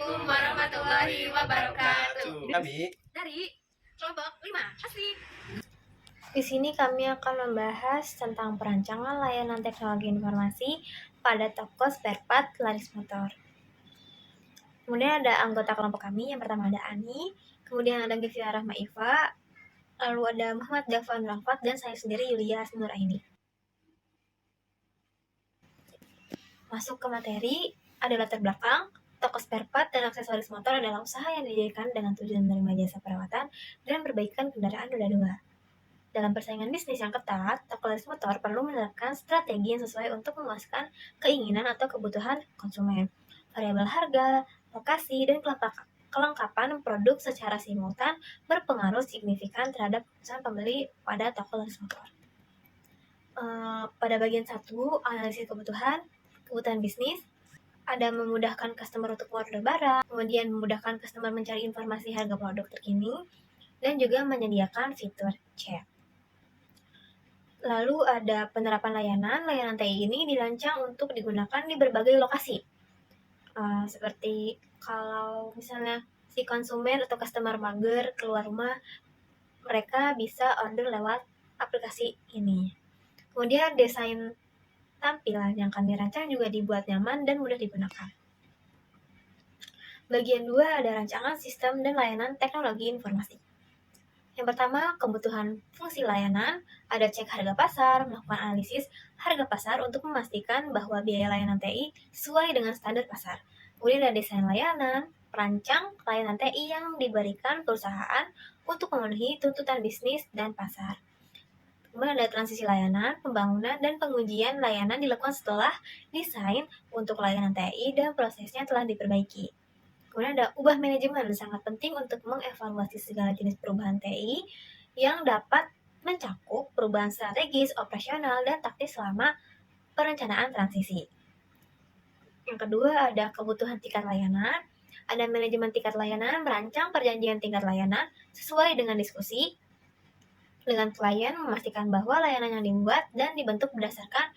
Assalamualaikum warahmatullahi wabarakatuh. Kami Dari kelompok 5 asik. Di sini kami akan membahas tentang perancangan layanan teknologi informasi pada toko spare part laris motor. Kemudian ada anggota kelompok kami, yang pertama ada Ani, kemudian ada Givia Rahma Iva, lalu ada Muhammad Dafan Rafat, dan saya sendiri Yulia Nuraini. Masuk ke materi, ada latar belakang. Toko spare part dan aksesoris motor adalah usaha yang didirikan dengan tujuan menerima jasa perawatan dan perbaikan kendaraan roda 2. Dalam persaingan bisnis yang ketat, toko laris motor perlu menerapkan strategi yang sesuai untuk memuaskan keinginan atau kebutuhan konsumen. Variabel harga, lokasi, dan kelengkapan produk secara simultan berpengaruh signifikan terhadap keputusan pembeli pada toko laris motor. Pada bagian 1, analisis kebutuhan bisnis, ada memudahkan customer untuk order barang, kemudian memudahkan customer mencari informasi harga produk terkini, dan juga menyediakan fitur chat. Lalu ada penerapan layanan TI ini dirancang untuk digunakan di berbagai lokasi. Seperti kalau misalnya si konsumen atau customer mager keluar rumah, mereka bisa order lewat aplikasi ini. Kemudian desain tampilan yang kami rancang juga dibuat nyaman dan mudah digunakan. Bagian 2 ada rancangan sistem dan layanan teknologi informasi. Yang pertama, kebutuhan fungsi layanan, ada cek harga pasar, melakukan analisis harga pasar untuk memastikan bahwa biaya layanan TI sesuai dengan standar pasar. Kemudian ada desain layanan, perancang layanan TI yang diberikan perusahaan untuk memenuhi tuntutan bisnis dan pasar. Kemudian ada transisi layanan, pembangunan, dan pengujian layanan dilakukan setelah desain untuk layanan TI dan prosesnya telah diperbaiki. Kemudian ada ubah manajemen, sangat penting untuk mengevaluasi segala jenis perubahan TI yang dapat mencakup perubahan strategis, operasional, dan taktis selama perencanaan transisi. Yang kedua ada kebutuhan tingkat layanan, ada manajemen tingkat layanan, merancang perjanjian tingkat layanan sesuai dengan diskusi dengan klien, memastikan bahwa layanan yang dibuat dan dibentuk berdasarkan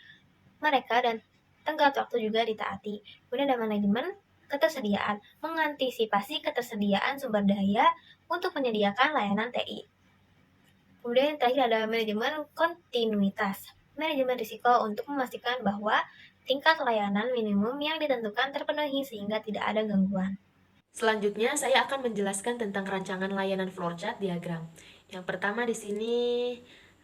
mereka dan tenggat waktu juga ditaati. Kemudian ada manajemen ketersediaan, mengantisipasi ketersediaan sumber daya untuk menyediakan layanan TI. Kemudian yang terakhir ada manajemen kontinuitas, manajemen risiko untuk memastikan bahwa tingkat layanan minimum yang ditentukan terpenuhi sehingga tidak ada gangguan. Selanjutnya, saya akan menjelaskan tentang rancangan layanan flowchart diagram. Yang pertama di sini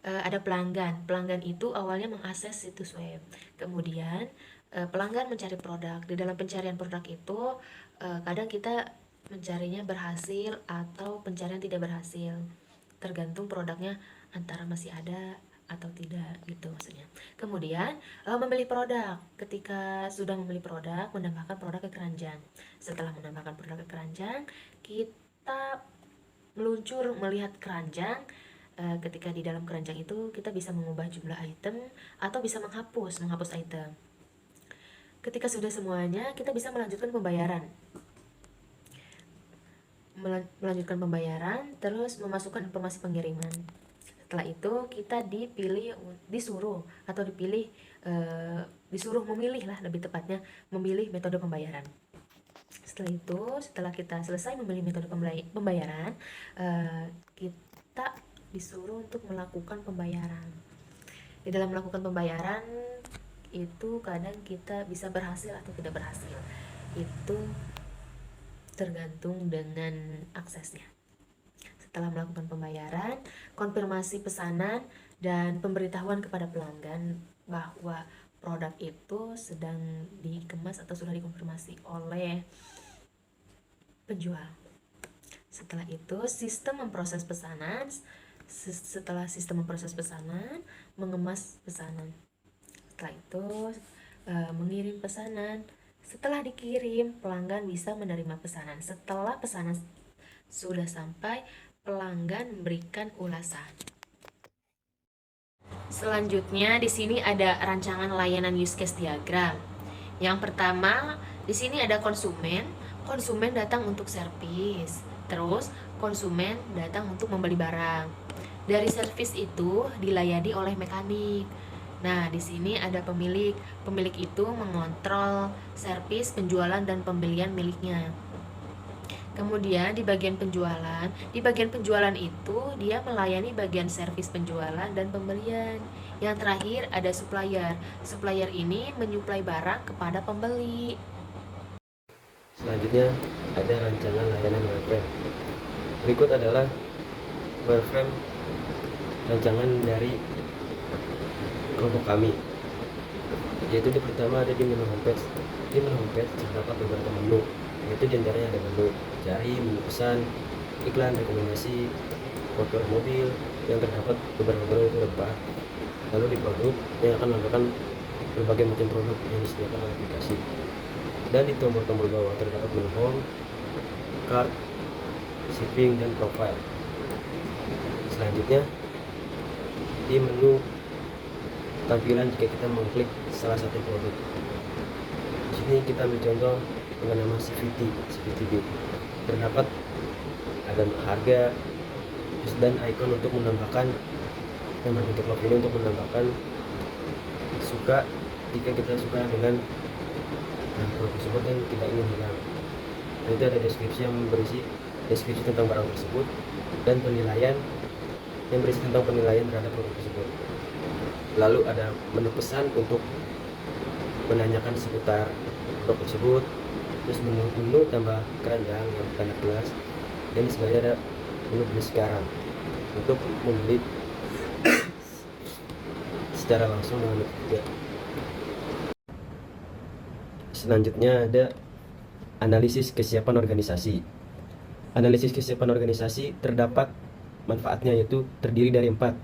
ada pelanggan. Pelanggan itu awalnya mengakses situs web. Kemudian pelanggan mencari produk. Di dalam pencarian produk itu kadang kita mencarinya berhasil atau pencarian tidak berhasil. Tergantung produknya antara masih ada atau tidak gitu maksudnya. Kemudian membeli produk. Ketika sudah membeli produk, menambahkan produk ke keranjang. Setelah menambahkan produk ke keranjang, kita meluncur melihat keranjang. Ketika di dalam keranjang itu kita bisa mengubah jumlah item atau bisa menghapus item. Ketika sudah semuanya, kita bisa melanjutkan pembayaran. Melanjutkan pembayaran, terus memasukkan informasi pengiriman. Setelah itu kita disuruh memilih lah, lebih tepatnya memilih metode pembayaran. Setelah itu, setelah kita selesai memilih metode pembayaran, kita disuruh untuk melakukan pembayaran. Di dalam melakukan pembayaran itu kadang kita bisa berhasil atau tidak berhasil. Itu tergantung dengan aksesnya. Setelah melakukan pembayaran, konfirmasi pesanan dan pemberitahuan kepada pelanggan bahwa produk itu sedang dikemas atau sudah dikonfirmasi oleh penjual. Setelah itu, sistem memproses pesanan. Setelah sistem memproses pesanan, mengemas pesanan. Setelah itu, mengirim pesanan. Setelah dikirim, pelanggan bisa menerima pesanan. Setelah pesanan sudah sampai, pelanggan memberikan ulasan. Selanjutnya di sini ada rancangan layanan use case diagram. Yang pertama, di sini ada konsumen. Konsumen datang untuk servis. Terus konsumen datang untuk membeli barang. Dari servis itu dilayani oleh mekanik. Nah, di sini ada pemilik. Pemilik itu mengontrol servis, penjualan, dan pembelian miliknya. Kemudian di bagian penjualan itu dia melayani bagian servis penjualan dan pembelian. Yang terakhir ada supplier. Supplier ini menyuplai barang kepada pembeli. Selanjutnya ada rancangan layanan wireframe. Berikut adalah wireframe rancangan dari kelompok kami. Yaitu di pertama ada di menu homepage. Di menu homepage terdapat beberapa menu, yaitu diantaranya ada menu cari, menu pesan, iklan, rekomendasi, motor mobil yang terdapat beberapa menu itu ada. Lalu di produk yang akan menampilkan berbagai macam produk yang disediakan oleh aplikasi. Dan di tombol-tombol bawah terdapat menu home, cart, shipping, dan profile. Selanjutnya di menu tampilan jika kita mengklik salah satu produk. Di sini kita ambil contoh dengan nama CVT. Terdapat ada harga dan icon untuk menambahkan yang berbentuk love ini untuk menambahkan suka jika kita suka dengan produk tersebut dan tidak ingin hilang. Dan itu ada deskripsi yang berisi deskripsi tentang barang tersebut dan penilaian yang berisi tentang penilaian terhadap produk tersebut. Lalu ada menu pesan untuk menanyakan seputar produk tersebut. Terus menu tambah keranjang yang tanda plus. Dan sebenarnya ada menu beli sekarang untuk membeli secara langsung dengan ketiga. Selanjutnya ada analisis kesiapan organisasi. Analisis kesiapan organisasi terdapat manfaatnya, yaitu terdiri dari 4.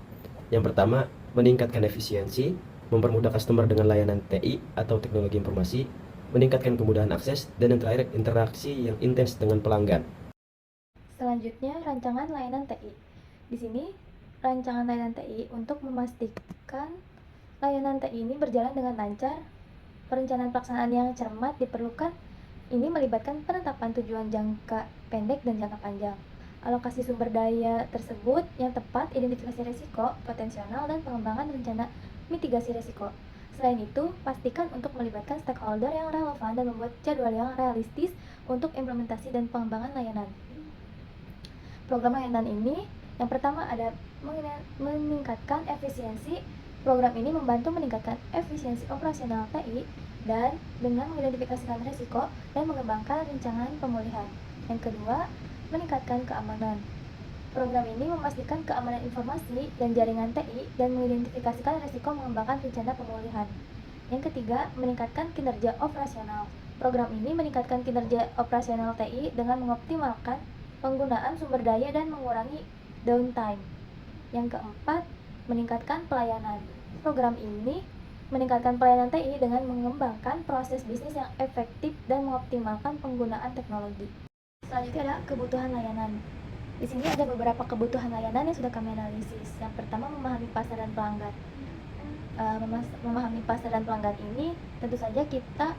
Yang pertama, meningkatkan efisiensi, mempermudah customer dengan layanan TI atau teknologi informasi, meningkatkan kemudahan akses, dan yang terakhir interaksi yang intens dengan pelanggan. Selanjutnya, rancangan layanan TI. Di sini, rancangan layanan TI untuk memastikan layanan TI ini berjalan dengan lancar. Perencanaan pelaksanaan yang cermat diperlukan. Ini melibatkan penetapan tujuan jangka pendek dan jangka panjang, alokasi sumber daya tersebut yang tepat, identifikasi risiko potensial, dan pengembangan rencana mitigasi risiko. Selain itu, pastikan untuk melibatkan stakeholder yang relevan dan membuat jadwal yang realistis untuk implementasi dan pengembangan layanan. Program layanan ini, yang pertama ada meningkatkan efisiensi. Program ini membantu meningkatkan efisiensi operasional TI dan dengan mengidentifikasikan risiko dan mengembangkan rencana pemulihan. Yang kedua, meningkatkan keamanan. Program ini memastikan keamanan informasi dan jaringan TI dan mengidentifikasikan risiko mengembangkan rencana pemulihan. Yang ketiga, meningkatkan kinerja operasional. Program ini meningkatkan kinerja operasional TI dengan mengoptimalkan penggunaan sumber daya dan mengurangi downtime. Yang keempat, meningkatkan pelayanan. Program ini meningkatkan pelayanan TI dengan mengembangkan proses bisnis yang efektif dan mengoptimalkan penggunaan teknologi. Selanjutnya ada kebutuhan layanan. Di sini ada beberapa kebutuhan layanan yang sudah kami analisis. Yang pertama, memahami pasar dan pelanggan. Memahami pasar dan pelanggan ini tentu saja kita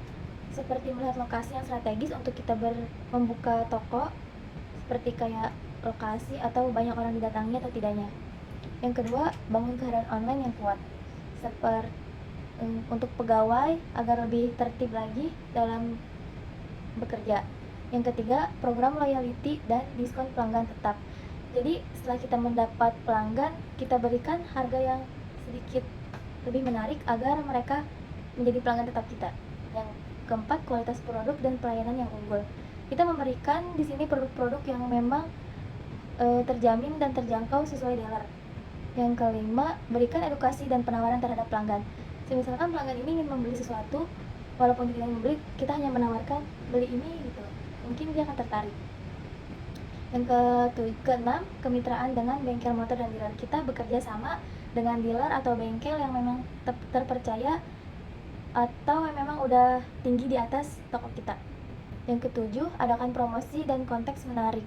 seperti melihat lokasi yang strategis untuk kita membuka toko, seperti kayak lokasi atau banyak orang didatangi atau tidaknya. Yang kedua, bangun kehadiran online yang kuat, seperti untuk pegawai agar lebih tertib lagi dalam bekerja. Yang ketiga, program loyalty dan diskon pelanggan tetap. Jadi setelah kita mendapat pelanggan, kita berikan harga yang sedikit lebih menarik agar mereka menjadi pelanggan tetap kita. Yang keempat, kualitas produk dan pelayanan yang unggul. Kita memberikan di sini produk-produk yang memang terjamin dan terjangkau sesuai dealer. Yang kelima, berikan edukasi dan penawaran terhadap pelanggan. Misalkan pelanggan ini ingin membeli sesuatu, walaupun tidak ingin membeli, kita hanya menawarkan beli ini gitu, mungkin dia akan tertarik. Yang keenam, kemitraan dengan bengkel motor dan dealer. Kita bekerja sama dengan dealer atau bengkel yang memang terpercaya atau yang memang udah tinggi di atas toko kita. Yang ketujuh, adakan promosi dan konteks menarik.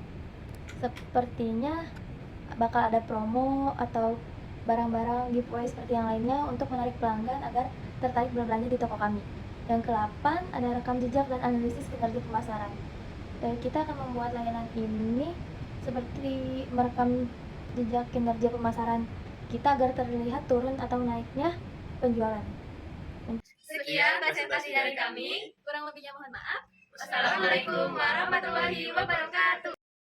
Sepertinya bakal ada promo atau barang-barang giveaway seperti yang lainnya untuk menarik pelanggan agar tertarik berbelanja di toko kami. Yang ke-8, ada rekam jejak dan analisis kinerja pemasaran. Dan kita akan membuat layanan ini seperti merekam jejak kinerja pemasaran kita agar terlihat turun atau naiknya penjualan. Sekian presentasi dari kami. Kurang lebihnya mohon maaf. Wassalamualaikum warahmatullahi wabarakatuh.